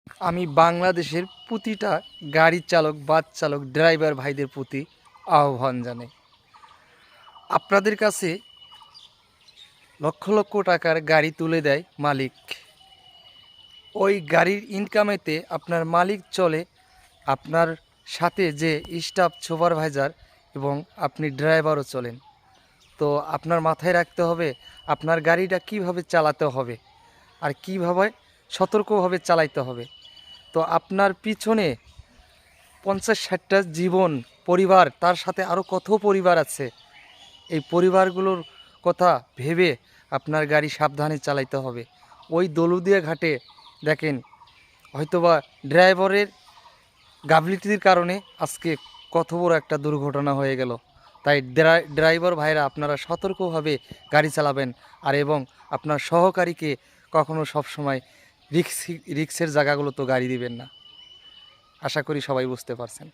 আমি বাংলাদেশের প্রতিটা গাড়ি চালক, বাস চালক, ড্রাইভার ভাইদের প্রতি আহ্বান জানাই। আপনাদের কাছে লক্ষ লক্ষ টাকার গাড়ি তুলে দেয় মালিক। ওই গাড়ির ইনকামেতে আপনার মালিক চলে, আপনার সাথে যে স্টাফ সুপারভাইজার এবং আপনি ড্রাইভারও চলেন। তো আপনার মাথায় রাখতে হবে আপনার গাড়িটা কিভাবে চালাতে হবে আর কিভাবে সতর্কভাবে চালাইতে হবে। তো আপনার পিছনে 50-60টা জীবন, পরিবার, তার সাথে আরও কত পরিবার আছে। এই পরিবারগুলোর কথা ভেবে আপনার গাড়ি সাবধানে চালাইতে হবে। ওই দৌলতদিয়া ঘাটে দেখেন, হয়তোবা ড্রাইভারের গাফিলতির কারণে আজকে কত বড় একটা দুর্ঘটনা হয়ে গেল। তাই ড্রাইভার ভাইরা আপনারা সতর্কভাবে গাড়ি চালাবেন, আর এবং আপনার সহকারীকে কখনো সবসময় রিক্সের জায়গাগুলো তো গাড়ি দিবেন না। আশা করি সবাই বুঝতে পারছেন।